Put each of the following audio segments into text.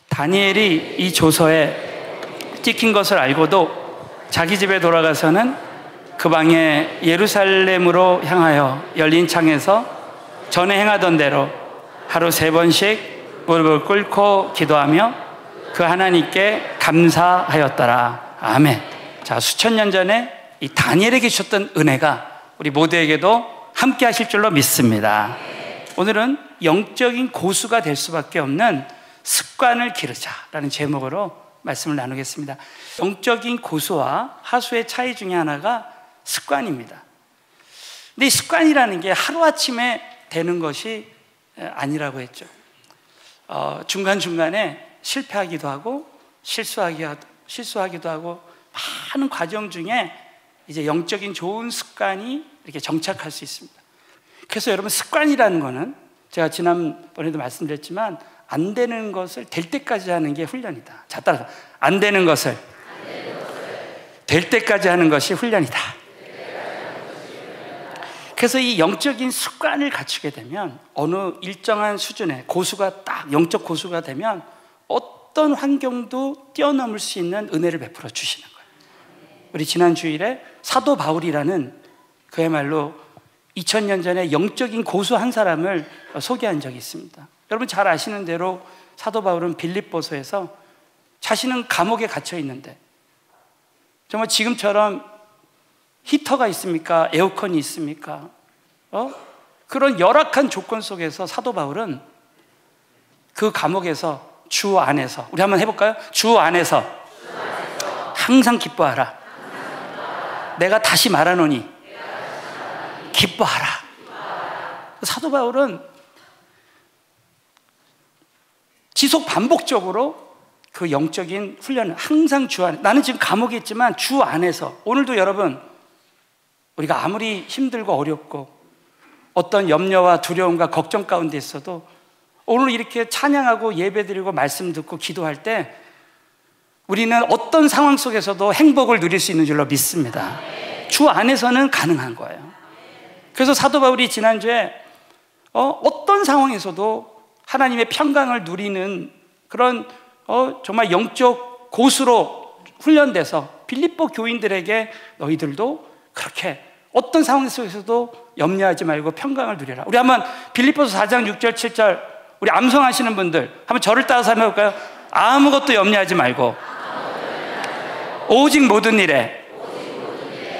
다니엘이 이 조서에 찍힌 것을 알고도 자기 집에 돌아가서는 그 방에 예루살렘으로 향하여 열린 창에서 전에 행하던 대로 하루 3번씩 무릎을 꿇고 기도하며 그 하나님께 감사하였더라. 아멘. 자, 수천 년 전에 이 다니엘에게 주셨던 은혜가 우리 모두에게도 함께 하실 줄로 믿습니다. 오늘은 영적인 고수가 될 수밖에 없는 습관을 기르자라는 제목으로 말씀을 나누겠습니다. 영적인 고수와 하수의 차이 중에 하나가 습관입니다. 근데 이 습관이라는 게 하루아침에 되는 것이 아니라고 했죠. 중간중간에 실패하기도 하고 실수하기도 하고 많은 과정 중에 이제 영적인 좋은 습관이 이렇게 정착할 수 있습니다. 그래서 여러분, 습관이라는 거는 제가 지난번에도 말씀드렸지만 안 되는 것을 될 때까지 하는 게 훈련이다. 자, 따라서 안 되는 것을 될 때까지 하는 것이 훈련이다. 그래서 이 영적인 습관을 갖추게 되면 어느 일정한 수준의 고수가 딱 영적 고수가 되면 어떤 환경도 뛰어넘을 수 있는 은혜를 베풀어 주시는 거예요. 우리 지난 주일에 사도 바울이라는 그야말로 2000년 전에 영적인 고수 한 사람을 소개한 적이 있습니다. 여러분 잘 아시는 대로 사도 바울은 빌립보서에서 자신은 감옥에 갇혀 있는데 정말 지금처럼 히터가 있습니까? 에어컨이 있습니까? 그런 열악한 조건 속에서 사도 바울은 그 감옥에서 주 안에서, 우리 한번 해볼까요? 주 안에서 항상 기뻐하라. 내가 다시 말하노니 기뻐하라. 사도 바울은 지속 반복적으로 그 영적인 훈련을 항상 주 안에, 나는 지금 감옥에 있지만 주 안에서, 오늘도 여러분 우리가 아무리 힘들고 어렵고 어떤 염려와 두려움과 걱정 가운데 있어도 오늘 이렇게 찬양하고 예배드리고 말씀 듣고 기도할 때 우리는 어떤 상황 속에서도 행복을 누릴 수 있는 줄로 믿습니다. 주 안에서는 가능한 거예요. 그래서 사도 바울이 지난주에 어떤 상황에서도 하나님의 평강을 누리는 그런 정말 영적 고수로 훈련돼서 빌립보 교인들에게 너희들도 그렇게 어떤 상황 속에서도 염려하지 말고 평강을 누려라. 우리 한번 빌립보서 4장 6절 7절 우리 암송하시는 분들 한번 저를 따라서 한번 해볼까요? 아무것도 염려하지 말고 오직 모든 일에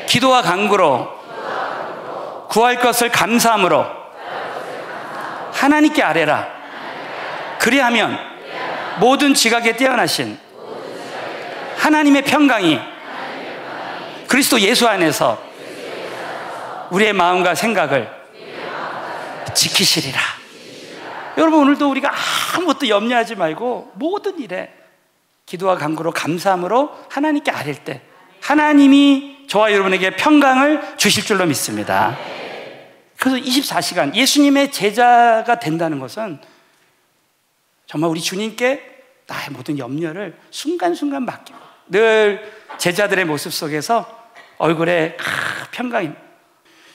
기도와 간구로 구할 것을 감사함으로 하나님께 아뢰라. 그리하면 모든 지각에 뛰어나신 하나님의 평강이 그리스도 예수 안에서 우리의 마음과 생각을 지키시리라. 여러분, 오늘도 우리가 아무것도 염려하지 말고 모든 일에 기도와 간구로 감사함으로 하나님께 아뢰일 때 하나님이 저와 여러분에게 평강을 주실 줄로 믿습니다. 그래서 24시간 예수님의 제자가 된다는 것은 정말 우리 주님께 나의 모든 염려를 순간순간 맡기고 늘 제자들의 모습 속에서 얼굴에 평강이,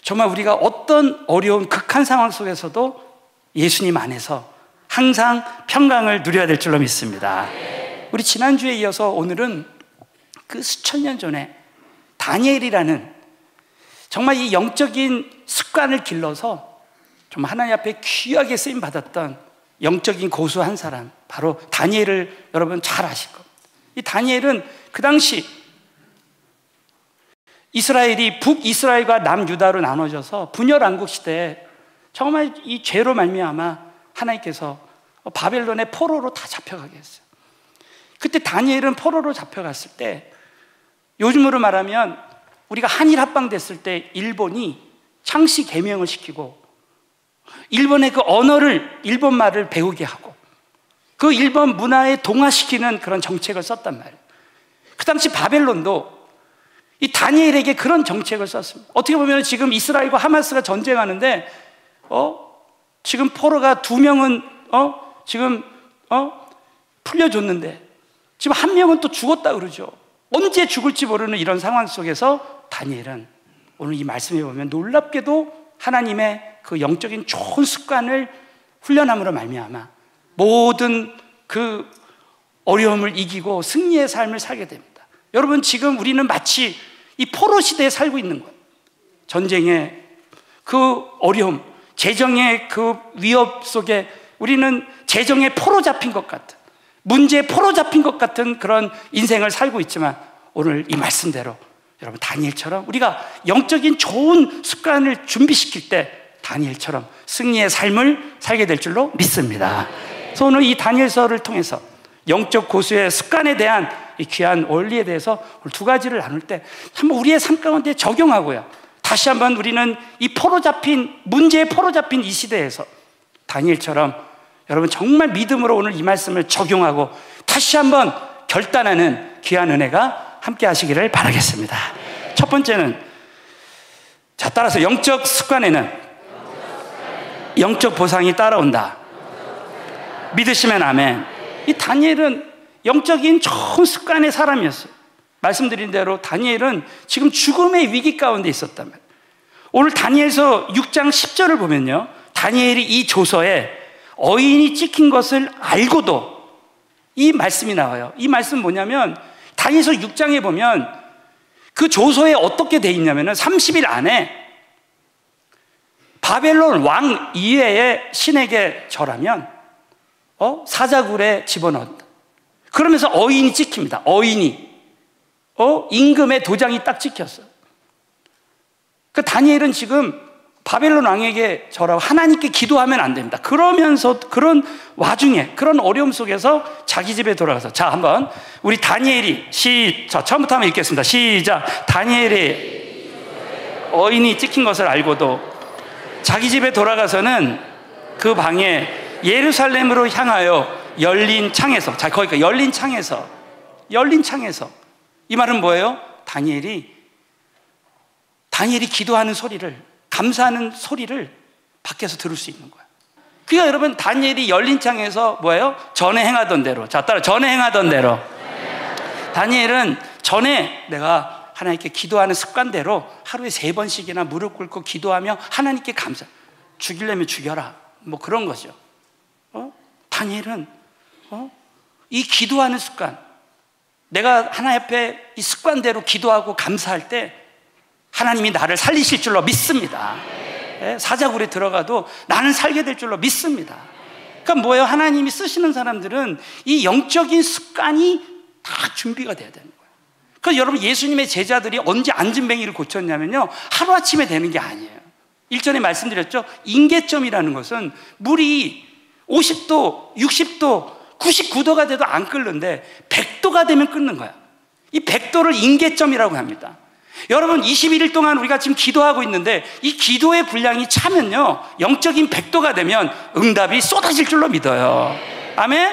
정말 우리가 어떤 어려운 극한 상황 속에서도 예수님 안에서 항상 평강을 누려야 될 줄로 믿습니다. 우리 지난주에 이어서 오늘은 그 수천 년 전에 다니엘이라는 정말 이 영적인 습관을 길러서 정말 하나님 앞에 귀하게 쓰임 받았던 영적인 고수 한 사람, 바로 다니엘을 여러분 잘 아실 겁니다. 이 다니엘은 그 당시 이스라엘이 북이스라엘과 남유다로 나눠져서 분열왕국 시대에 정말 이 죄로 말미암아 하나님께서 바벨론의 포로로 다 잡혀가게 했어요. 그때 다니엘은 포로로 잡혀갔을 때 요즘으로 말하면 우리가 한일 합방됐을 때 일본이 창씨 개명을 시키고 일본의 그 언어를, 일본 말을 배우게 하고 그 일본 문화에 동화시키는 그런 정책을 썼단 말이에요. 그 당시 바벨론도 이 다니엘에게 그런 정책을 썼습니다. 어떻게 보면 지금 이스라엘과 하마스가 전쟁하는데 지금 포로가 2명은 지금 풀려줬는데 지금 1명은 또 죽었다 그러죠. 언제 죽을지 모르는 이런 상황 속에서 다니엘은 오늘 이 말씀에 보면 놀랍게도 하나님의 그 영적인 좋은 습관을 훈련함으로 말미암아 모든 그 어려움을 이기고 승리의 삶을 살게 됩니다. 여러분, 지금 우리는 마치 이 포로 시대에 살고 있는 거예요. 전쟁의 그 어려움, 재정의 그 위협 속에 우리는 재정에 포로 잡힌 것 같은, 문제에 포로 잡힌 것 같은 그런 인생을 살고 있지만, 오늘 이 말씀대로 여러분 다니엘처럼 우리가 영적인 좋은 습관을 준비시킬 때 다니엘처럼 승리의 삶을 살게 될 줄로 믿습니다. 그래서 오늘 이 다니엘서를 통해서 영적 고수의 습관에 대한 이 귀한 원리에 대해서 오늘 두 가지를 나눌 때 한번 우리의 삶 가운데 적용하고요, 다시 한번 우리는 이 포로 잡힌, 문제에 포로 잡힌 이 시대에서 다니엘처럼 여러분 정말 믿음으로 오늘 이 말씀을 적용하고 다시 한번 결단하는 귀한 은혜가 함께 하시기를 바라겠습니다. 첫 번째는, 자, 따라서 영적 습관에는 영적 보상이 따라온다. 믿으시면 아멘. 이 다니엘은 영적인 좋은 습관의 사람이었어요. 말씀드린 대로 다니엘은 지금 죽음의 위기 가운데 있었다면, 오늘 다니엘서 6장 10절을 보면요, 다니엘이 이 조서에 어인이 찍힌 것을 알고도 이 말씀이 나와요. 이 말씀은 뭐냐면, 다니엘서 6장에 보면 그 조서에 어떻게 돼 있냐면 30일 안에 바벨론 왕 이외의 신에게 절하면 사자굴에 집어넣었다. 그러면서 어인이 찍힙니다. 어인이 임금의 도장이 딱 찍혔어요. 그 다니엘은 지금 바벨론 왕에게 절하고 하나님께 기도하면 안 됩니다. 그러면서 그런 와중에, 그런 어려움 속에서 자기 집에 돌아가서, 자, 한번 우리 다니엘이 처음부터 한번 읽겠습니다. 시작. 다니엘이 어인이 찍힌 것을 알고도 자기 집에 돌아가서는 그 방에 예루살렘으로 향하여 열린 창에서, 자, 거기가 열린 창에서 이 말은 뭐예요? 다니엘이 기도하는 소리를, 감사하는 소리를 밖에서 들을 수 있는 거야. 그러니까 여러분, 다니엘이 열린 창에서 뭐예요? 전에 행하던 대로. 자, 따라, 전에 행하던 대로. 다니엘은 전에 내가 하나님께 기도하는 습관대로 하루에 3번씩이나 무릎 꿇고 기도하며 하나님께 감사. 죽이려면 죽여라, 뭐 그런 거죠. 다니엘은 이 기도하는 습관, 내가 하나님 앞에 이 습관대로 기도하고 감사할 때 하나님이 나를 살리실 줄로 믿습니다. 사자굴에 들어가도 나는 살게 될 줄로 믿습니다. 그러니까 뭐예요? 하나님이 쓰시는 사람들은 이 영적인 습관이 다 준비가 돼야 되는 거예요. 그래서 여러분, 예수님의 제자들이 언제 앉은뱅이를 고쳤냐면요, 하루아침에 되는 게 아니에요. 일전에 말씀드렸죠? 임계점이라는 것은 물이 50도, 60도, 99도가 돼도 안 끓는데 100도가 되면 끓는 거야. 이 100도를 임계점이라고 합니다. 여러분, 21일 동안 우리가 지금 기도하고 있는데 이 기도의 분량이 차면요, 영적인 100도가 되면 응답이 쏟아질 줄로 믿어요. 아멘?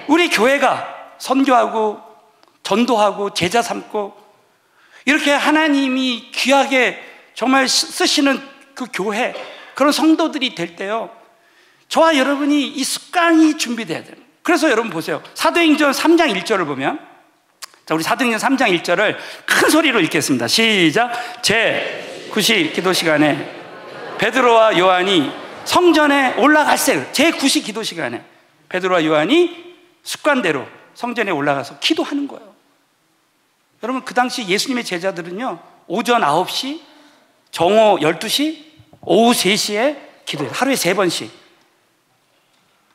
우리 교회가 선교하고 전도하고 제자 삼고 이렇게 하나님이 귀하게 정말 쓰시는 그 교회, 그런 성도들이 될 때요, 저와 여러분이 이 습관이 준비돼야 돼요. 그래서 여러분 보세요. 사도행전 3장 1절을 보면, 자, 우리 사도행전 3장 1절을 큰 소리로 읽겠습니다. 시작. 제9시 기도 시간에 베드로와 요한이 성전에 올라갈새, 제9시 기도 시간에 베드로와 요한이 습관대로 성전에 올라가서 기도하는 거예요. 여러분, 그 당시 예수님의 제자들은요, 오전 9시, 정오 12시, 오후 3시에 기도해요. 하루에 3번씩.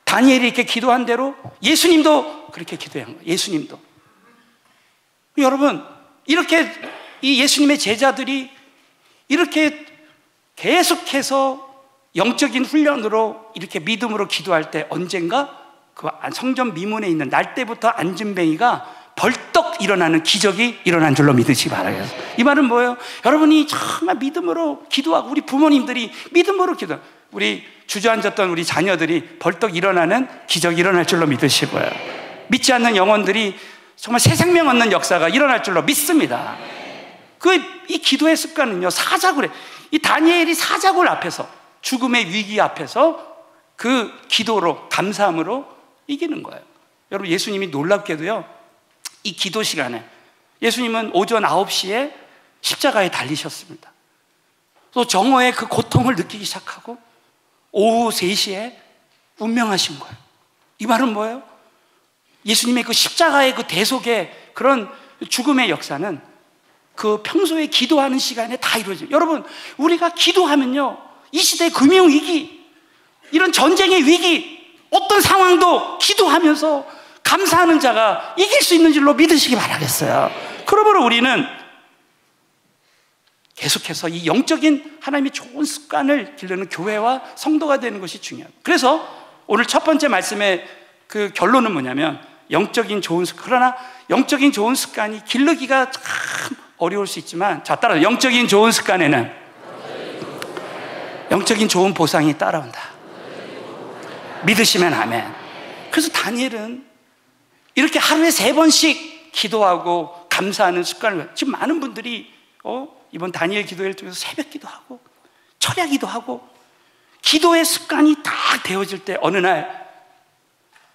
다니엘이 이렇게 기도한 대로 예수님도 그렇게 기도한 거예요. 예수님도. 여러분, 이렇게 이 예수님의 제자들이 이렇게 계속해서 영적인 훈련으로 이렇게 믿음으로 기도할 때 언젠가 그 성전 미문에 있는 날 때부터 앉은뱅이가 벌떡 일어나는 기적이 일어난 줄로 믿으시기 바라겠습니다. 이 말은 뭐예요? 여러분이 정말 믿음으로 기도하고 우리 부모님들이 믿음으로 기도하고 우리 주저앉았던 우리 자녀들이 벌떡 일어나는 기적이 일어날 줄로 믿으시고요, 믿지 않는 영혼들이 정말 새 생명 얻는 역사가 일어날 줄로 믿습니다. 이 기도의 습관은요, 사자굴에, 이 다니엘이 사자굴 앞에서, 죽음의 위기 앞에서 그 기도로, 감사함으로 이기는 거예요. 여러분, 예수님이 놀랍게도요, 이 기도 시간에 예수님은 오전 9시에 십자가에 달리셨습니다. 또 정오에 그 고통을 느끼기 시작하고 오후 3시에 운명하신 거예요. 이 말은 뭐예요? 예수님의 그 십자가의 그 대속의 그런 죽음의 역사는 그 평소에 기도하는 시간에 다 이루어져요. 여러분, 우리가 기도하면요, 이 시대의 금융위기, 이런 전쟁의 위기, 어떤 상황도 기도하면서 감사하는 자가 이길 수 있는 줄로 믿으시기 바라겠어요. 그러므로 우리는 계속해서 이 영적인 하나님의 좋은 습관을 기르는 교회와 성도가 되는 것이 중요합니다. 그래서 오늘 첫 번째 말씀의 그 결론은 뭐냐면, 영적인 좋은 습관. 그러나 영적인 좋은 습관이 기르기가 참 어려울 수 있지만, 자, 따라서 영적인 좋은 습관에는 영적인 좋은 보상이 따라온다. 믿으시면 아멘. 그래서 다니엘은 이렇게 하루에 3번씩 기도하고 감사하는 습관을, 지금 많은 분들이 이번 다니엘 기도회를 통해서 새벽 기도하고 철야 기도하고 기도의 습관이 딱 되어질 때, 어느 날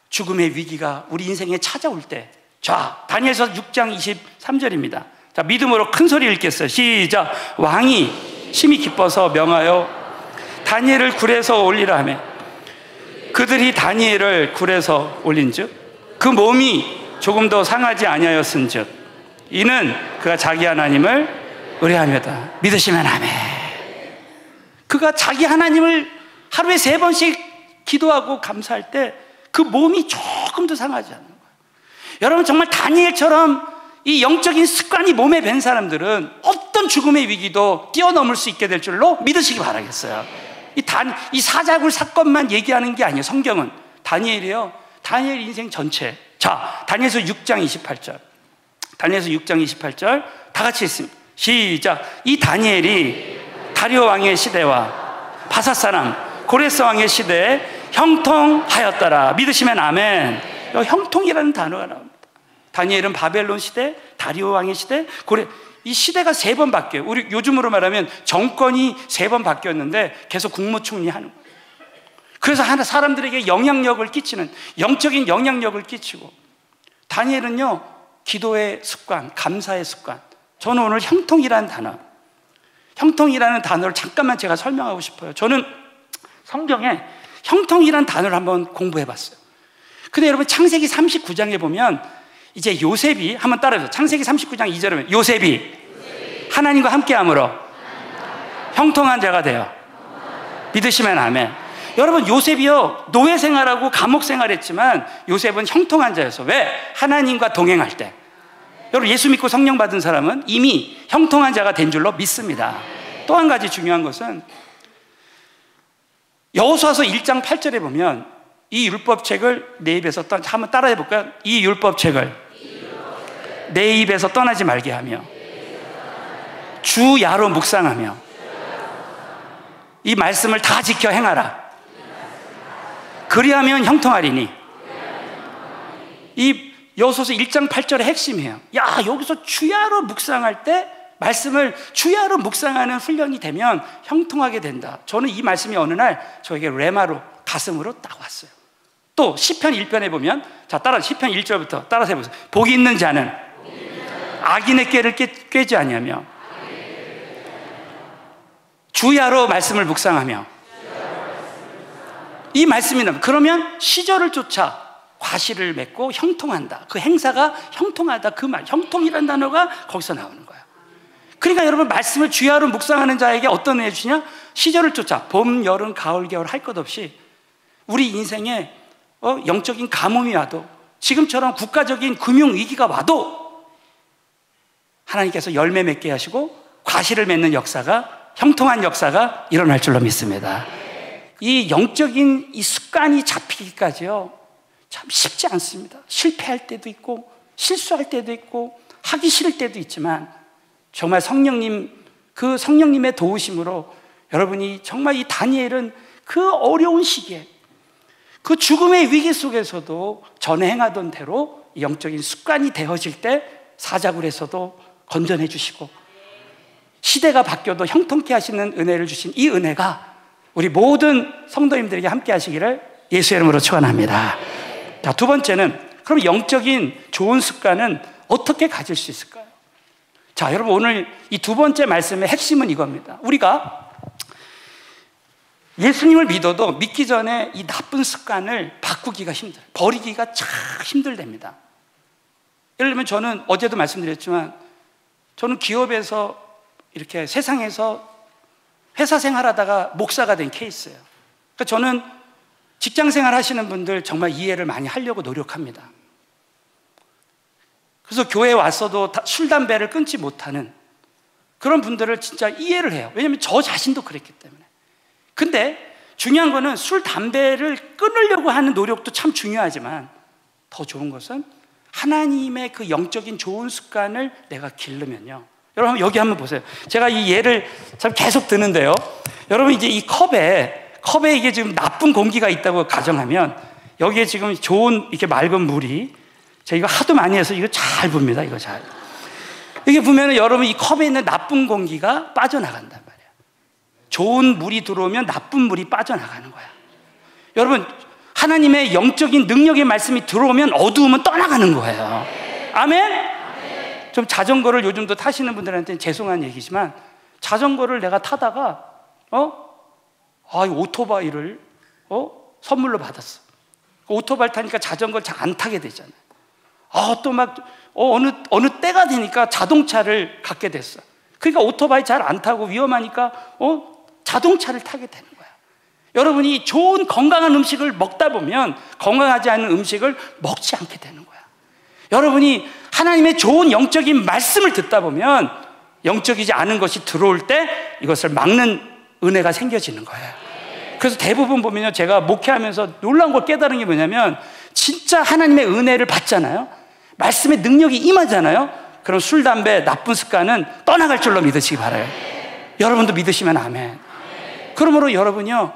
죽음의 위기가 우리 인생에 찾아올 때, 자, 다니엘서 6장 23절입니다. 자, 믿음으로 큰 소리 읽겠어요. 시작. 왕이 심히 기뻐서 명하여 다니엘을 굴에서 올리라 하며, 그들이 다니엘을 굴에서 올린즉 그 몸이 조금도 상하지 아니하였은즉 이는 그가 자기 하나님을 의뢰하며다. 믿으시면 아멘. 그가 자기 하나님을 하루에 3번씩 기도하고 감사할 때 그 몸이 조금도 상하지 않는 거예요. 여러분, 정말 다니엘처럼 이 영적인 습관이 몸에 밴 사람들은 어떤 죽음의 위기도 뛰어넘을 수 있게 될 줄로 믿으시기 바라겠어요. 이 사자굴 사건만 얘기하는 게 아니에요. 성경은 다니엘이요, 다니엘 인생 전체. 자, 다니엘서 6장 28절, 다니엘서 6장 28절 다 같이 읽습니다. 시작. 이 다니엘이 다리오 왕의 시대와 바사 사람 고레스 왕의 시대에 형통하였더라. 믿으시면 아멘. 형통이라는 단어가 나옵니다. 다니엘은 바벨론 시대, 다리오 왕의 시대, 이 시대가 3번 바뀌어요. 우리 요즘으로 말하면 정권이 3번 바뀌었는데 계속 국무총리 하는 거예요. 그래서 사람들에게 영향력을 끼치는, 영적인 영향력을 끼치고, 다니엘은요, 기도의 습관, 감사의 습관. 저는 오늘 형통이라는 단어를 잠깐만 제가 설명하고 싶어요. 저는 성경에 형통이라는 단어를 한번 공부해 봤어요. 근데 여러분, 창세기 39장에 보면 이제 요셉이, 한번 따라해보세요. 창세기 39장 2절에 보면 요셉이 하나님과 함께함으로 형통한 자가 되어. 믿으시면 아멘. 여러분, 요셉이요, 노예 생활하고 감옥 생활했지만 요셉은 형통한 자였어. 왜? 하나님과 동행할 때. 여러분, 예수 믿고 성령 받은 사람은 이미 형통한 자가 된 줄로 믿습니다. 또 한 가지 중요한 것은 여호수아서 1장 8절에 보면 이 율법책을 내 입에서 한번 따라해 볼까요? 이 율법책을 내 입에서 떠나지 말게 하며 주 야로 묵상하며 이 말씀을 다 지켜 행하라. 그리하면 형통하리니. 이 여호수아서 1장 8절의 핵심이에요. 야, 여기서 주야로 묵상할 때, 말씀을 주야로 묵상하는 훈련이 되면 형통하게 된다. 저는 이 말씀이 어느 날 저에게 레마로, 가슴으로 딱 왔어요. 또 시편 1편에 보면, 자, 따라 시편 1절부터 따라서 해보세요. 복이 있는 자는 악인의 꾀를 꿰지 아니하며 주야로 말씀을 묵상하며. 이 말씀이 나면, 그러면 시절을 쫓아 과실을 맺고 형통한다. 그 행사가 형통하다. 그 말, 형통이라는 단어가 거기서 나오는 거예요. 그러니까 여러분, 말씀을 주야로 묵상하는 자에게 어떤 은혜 주냐? 시절을 쫓아 봄, 여름, 가을, 겨울 할 것 없이 우리 인생에 영적인 가뭄이 와도, 지금처럼 국가적인 금융위기가 와도 하나님께서 열매 맺게 하시고 과실을 맺는 역사가, 형통한 역사가 일어날 줄로 믿습니다. 이 영적인 이 습관이 잡히기까지요, 참 쉽지 않습니다. 실패할 때도 있고 실수할 때도 있고 하기 싫을 때도 있지만, 정말 그 성령님의 도우심으로 여러분이 정말, 이 다니엘은 그 어려운 시기에, 그 죽음의 위기 속에서도 전에 행하던 대로 영적인 습관이 되어질 때 사자굴에서도 건전해 주시고, 시대가 바뀌어도 형통케 하시는 은혜를 주신 이 은혜가 우리 모든 성도님들에게 함께 하시기를 예수의 이름으로 축원합니다. 자, 두 번째는, 그럼 영적인 좋은 습관은 어떻게 가질 수 있을까요? 자, 여러분, 오늘 이 두 번째 말씀의 핵심은 이겁니다. 우리가 예수님을 믿어도 믿기 전에 이 나쁜 습관을 바꾸기가 힘들어요. 버리기가 참 힘들답니다. 예를 들면 저는 어제도 말씀드렸지만 저는 기업에서 이렇게 세상에서 회사 생활하다가 목사가 된 케이스예요. 그러니까 저는 직장 생활 하시는 분들 정말 이해를 많이 하려고 노력합니다. 그래서 교회에 왔어도 술, 담배를 끊지 못하는 그런 분들을 진짜 이해를 해요. 왜냐하면 저 자신도 그랬기 때문에. 근데 중요한 거는 술, 담배를 끊으려고 하는 노력도 참 중요하지만 더 좋은 것은 하나님의 그 영적인 좋은 습관을 내가 기르면요. 여러분 여기 한번 보세요. 제가 이 예를 참 계속 드는데요. 여러분 이제 이 컵에 이게 지금 나쁜 공기가 있다고 가정하면 여기에 지금 좋은 이렇게 맑은 물이 제가 이거 하도 많이 해서 이거 잘 붑니다. 이거 잘. 이게 보면은 여러분 이 컵에 있는 나쁜 공기가 빠져나간단 말이에요. 좋은 물이 들어오면 나쁜 물이 빠져나가는 거야. 여러분 하나님의 영적인 능력의 말씀이 들어오면 어두움은 떠나가는 거예요. 아멘? 좀 자전거를 요즘도 타시는 분들한테는 죄송한 얘기지만 자전거를 내가 타다가 이 오토바이를 선물로 받았어. 오토바이 타니까 자전거를 잘 안 타게 되잖아요. 또 막 어느 때가 되니까 자동차를 갖게 됐어. 그러니까 오토바이 잘 안 타고 위험하니까 자동차를 타게 되는 거야. 여러분이 좋은 건강한 음식을 먹다 보면 건강하지 않은 음식을 먹지 않게 되는 거야. 여러분이 하나님의 좋은 영적인 말씀을 듣다 보면 영적이지 않은 것이 들어올 때 이것을 막는 은혜가 생겨지는 거예요. 그래서 대부분 보면요, 제가 목회하면서 놀라운 걸 깨달은 게 뭐냐면 진짜 하나님의 은혜를 받잖아요. 말씀의 능력이 임하잖아요. 그럼 술, 담배, 나쁜 습관은 떠나갈 줄로 믿으시기 바라요. 여러분도 믿으시면 아멘. 그러므로 여러분요,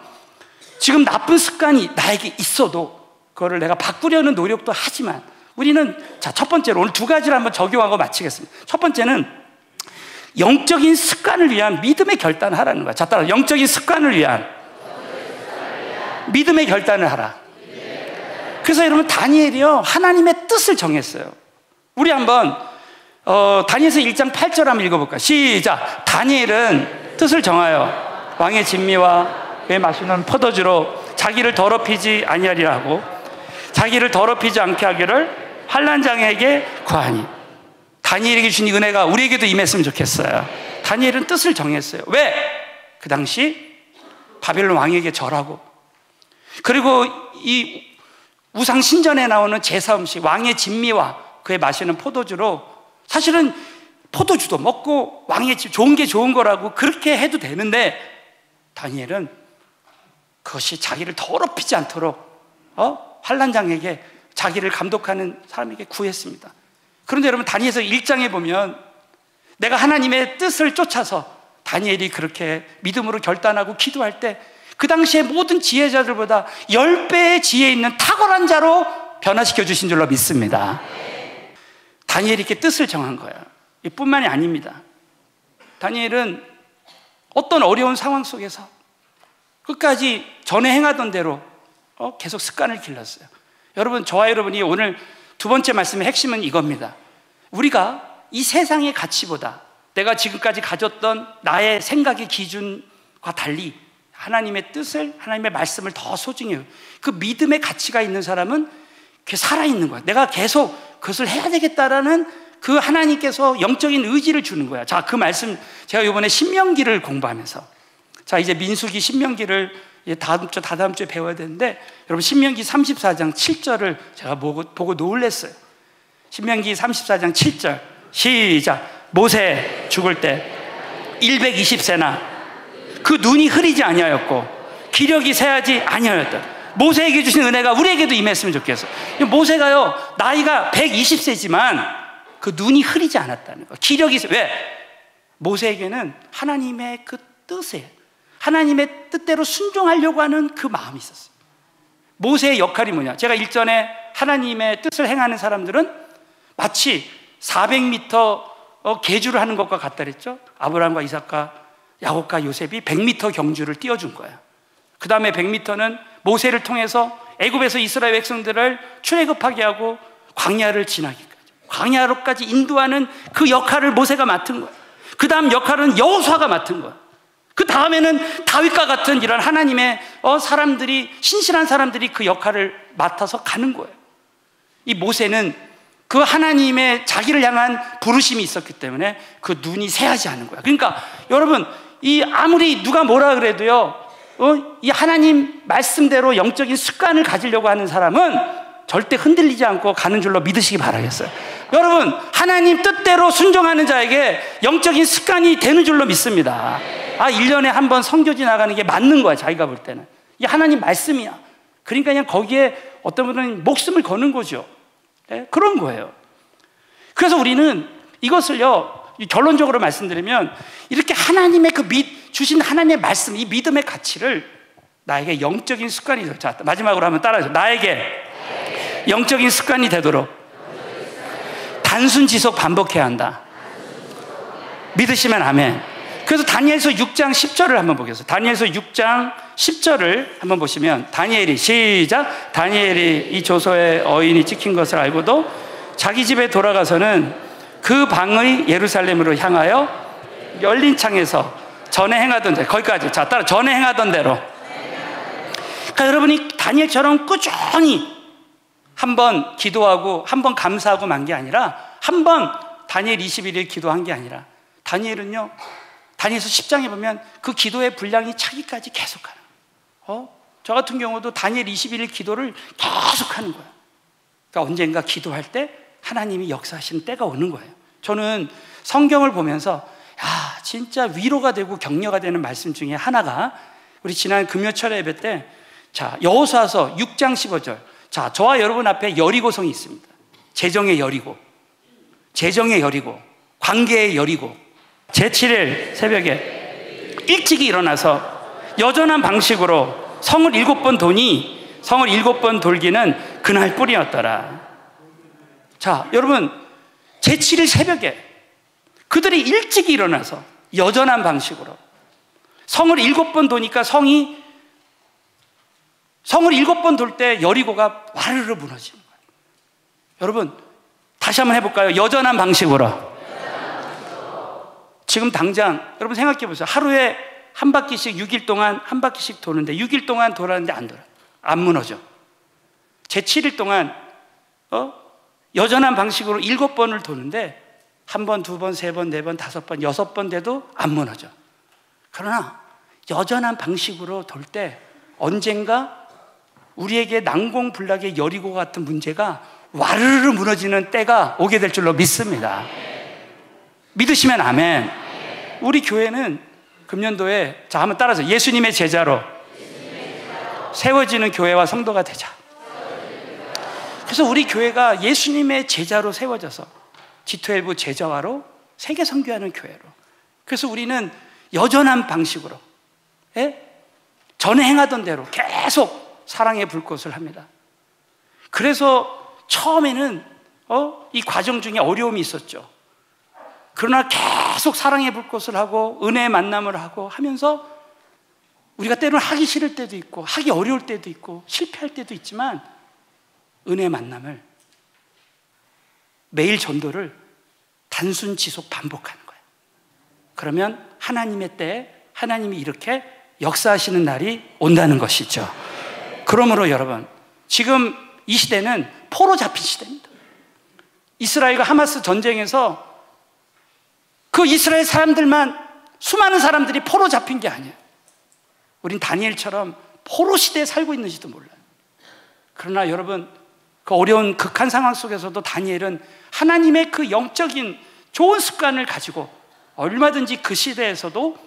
지금 나쁜 습관이 나에게 있어도 그거를 내가 바꾸려는 노력도 하지만 우리는 첫 번째로 오늘 두 가지를 한번 적용하고 마치겠습니다. 첫 번째는 영적인 습관을 위한 믿음의 결단을 하라는 거야. 자, 따라 영적인 습관을 위한 믿음의 결단을 하라. 그래서 여러분 다니엘이요 하나님의 뜻을 정했어요. 우리 한번 다니엘서 1장 8절 한번 읽어볼까요? 시작. 다니엘은 뜻을 정하여 왕의 진미와 그의 마시는 포도주로 자기를 더럽히지 아니하리라 하고 자기를 더럽히지 않게 하기를 환난장에게 구하니. 다니엘에게 주신 은혜가 우리에게도 임했으면 좋겠어요. 다니엘은 뜻을 정했어요. 왜? 그 당시 바벨론 왕에게 절하고 그리고 이 우상 신전에 나오는 제사 음식 왕의 진미와 그의 마시는 포도주로 사실은 포도주도 먹고 왕의 집 좋은 게 좋은 거라고 그렇게 해도 되는데 다니엘은 그것이 자기를 더럽히지 않도록 환난장에게 자기를 감독하는 사람에게 구했습니다. 그런데 여러분 다니엘서 1장에 보면 내가 하나님의 뜻을 쫓아서 다니엘이 그렇게 믿음으로 결단하고 기도할 때 그 당시에 모든 지혜자들보다 10배의 지혜 있는 탁월한 자로 변화시켜 주신 줄로 믿습니다. 다니엘이 이렇게 뜻을 정한 거야. 이뿐만이 아닙니다. 다니엘은 어떤 어려운 상황 속에서 끝까지 전에 행하던 대로 계속 습관을 길렀어요. 여러분, 저와 여러분이 오늘 두 번째 말씀의 핵심은 이겁니다. 우리가 이 세상의 가치보다 내가 지금까지 가졌던 나의 생각의 기준과 달리 하나님의 뜻을, 하나님의 말씀을 더 소중히 해요. 그 믿음의 가치가 있는 사람은 살아있는 거야. 내가 계속 그것을 해야 되겠다라는 그 하나님께서 영적인 의지를 주는 거야. 자, 그 말씀 제가 이번에 신명기를 공부하면서 자, 이제 민수기 신명기를 다다음 주에 배워야 되는데 여러분 신명기 34장 7절을 제가 보고 놀랐어요. 신명기 34장 7절 시작. 모세 죽을 때 120세나 그 눈이 흐리지 아니하였고 기력이 쇠하지 아니하였다. 모세에게 주신 은혜가 우리에게도 임했으면 좋겠어. 모세가요 나이가 120세지만 그 눈이 흐리지 않았다는 거. 기력이 왜? 모세에게는 하나님의 그 뜻에 하나님의 뜻대로 순종하려고 하는 그 마음이 있었어요. 모세의 역할이 뭐냐? 제가 일전에 하나님의 뜻을 행하는 사람들은 마치 400m 계주를 하는 것과 같다 그랬죠. 아브라함과 이삭과 야곱과 요셉이 100m 경주를 띄워준 거야. 그 다음에 100m는 모세를 통해서 애굽에서 이스라엘 백성들을 출애굽하게 하고 광야를 지나기까지 광야로까지 인도하는 그 역할을 모세가 맡은 거야. 그 다음 역할은 여호수아가 맡은 거야. 그 다음에는 다윗과 같은 이런 하나님의 사람들이, 신실한 사람들이 그 역할을 맡아서 가는 거예요. 이 모세는 그 하나님의 자기를 향한 부르심이 있었기 때문에 그 눈이 새하지 않은 거야. 그러니까 여러분, 이 아무리 누가 뭐라 그래도요, 이 하나님 말씀대로 영적인 습관을 가지려고 하는 사람은 절대 흔들리지 않고 가는 줄로 믿으시기 바라겠어요. 여러분, 하나님 뜻대로 순종하는 자에게 영적인 습관이 되는 줄로 믿습니다. 1년에 한 번 선교지 나가는 게 맞는 거야, 자기가 볼 때는. 이 하나님 말씀이야. 그러니까 그냥 거기에 어떤 분은 목숨을 거는 거죠. 네? 그런 거예요. 그래서 우리는 이것을요, 결론적으로 말씀드리면, 이렇게 하나님의 주신 하나님의 말씀, 이 믿음의 가치를 나에게 영적인 습관이 되도록. 자, 마지막으로 한번 따라하죠. 나에게 영적인 습관이 되도록 단순 지속 반복해야 한다. 믿으시면 아멘. 그래서 다니엘서 6장 10절을 한번 보겠습니다. 다니엘서 6장 10절을 한번 보시면, 다니엘이, 시작. 다니엘이 이 조서에 어인이 찍힌 것을 알고도 자기 집에 돌아가서는 그 방의 예루살렘으로 향하여 열린 창에서 전에 행하던 대로, 거기까지. 자, 따라, 전에 행하던 대로. 그러니까 여러분이 다니엘처럼 꾸준히 한번 기도하고 한번 감사하고 만 게 아니라, 한번 다니엘 21일 기도한 게 아니라, 다니엘은요, 다니엘서 10장에 보면 그 기도의 분량이 차기까지 계속하는 거예요. 저 같은 경우도 다니엘 21일 기도를 계속하는 거예요. 그러니까 언젠가 기도할 때 하나님이 역사하시는 때가 오는 거예요. 저는 성경을 보면서 진짜 위로가 되고 격려가 되는 말씀 중에 하나가, 우리 지난 금요철 예배 때, 자, 여호수아서 6장 15절. 자, 저와 여러분 앞에 여리고성이 있습니다. 재정의 여리고, 재정의 여리고, 관계의 여리고. 제7일 새벽에 일찍이 일어나서 여전한 방식으로 성을 7번 도니 성을 7번 돌기는 그날 뿐이었더라. 자, 여러분, 제7일 새벽에 그들이 일찍이 일어나서 여전한 방식으로 성을 7번 도니까 성을 7번 돌 때 여리고가 와르르 무너지는 거예요. 여러분, 다시 한번 해볼까요? 여전한 방식으로. 지금 당장 여러분 생각해 보세요. 하루에 한 바퀴씩 6일 동안 한 바퀴씩 도는데, 6일 동안 돌았는데 안 돌아, 안 무너져. 제 7일 동안 여전한 방식으로 7번을 도는데, 한 번, 두 번, 세 번, 네 번, 5번, 6번 돼도 안 무너져. 그러나 여전한 방식으로 돌 때 언젠가 우리에게 난공불락의 여리고 같은 문제가 와르르 무너지는 때가 오게 될 줄로 믿습니다. 믿으시면 아멘. 우리 교회는 금년도에, 자, 한번 따라서, 예수님의 제자로 세워지는 교회와 성도가 되자. 그래서 우리 교회가 예수님의 제자로 세워져서 G12 제자화로 세계 선교하는 교회로. 그래서 우리는 여전한 방식으로, 전에 행하던 대로 계속 사랑의 불꽃을 합니다. 그래서 처음에는 이 과정 중에 어려움이 있었죠. 그러나 계속 사랑의 불꽃을 하고 은혜의 만남을 하고 하면서, 우리가 때로는 하기 싫을 때도 있고 하기 어려울 때도 있고 실패할 때도 있지만, 은혜의 만남을, 매일 전도를 단순 지속 반복하는 거예요. 그러면 하나님의 때에 하나님이 이렇게 역사하시는 날이 온다는 것이죠. 그러므로 여러분, 지금 이 시대는 포로 잡힌 시대입니다. 이스라엘과 하마스 전쟁에서 그 이스라엘 사람들만, 수많은 사람들이 포로 잡힌 게 아니에요. 우린 다니엘처럼 포로 시대에 살고 있는지도 몰라요. 그러나 여러분, 그 어려운 극한 상황 속에서도 다니엘은 하나님의 그 영적인 좋은 습관을 가지고 얼마든지 그 시대에서도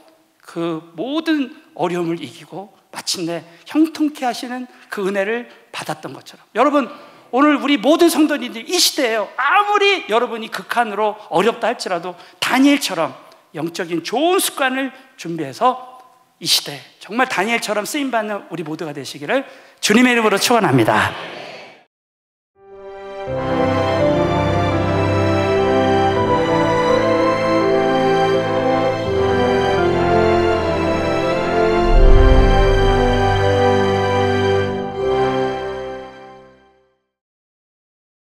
그 모든 어려움을 이기고 마침내 형통케 하시는 그 은혜를 받았던 것처럼, 여러분, 오늘 우리 모든 성도님들이 이 시대에요, 아무리 여러분이 극한으로 어렵다 할지라도 다니엘처럼 영적인 좋은 습관을 준비해서 이 시대에 정말 다니엘처럼 쓰임받는 우리 모두가 되시기를 주님의 이름으로 축원합니다.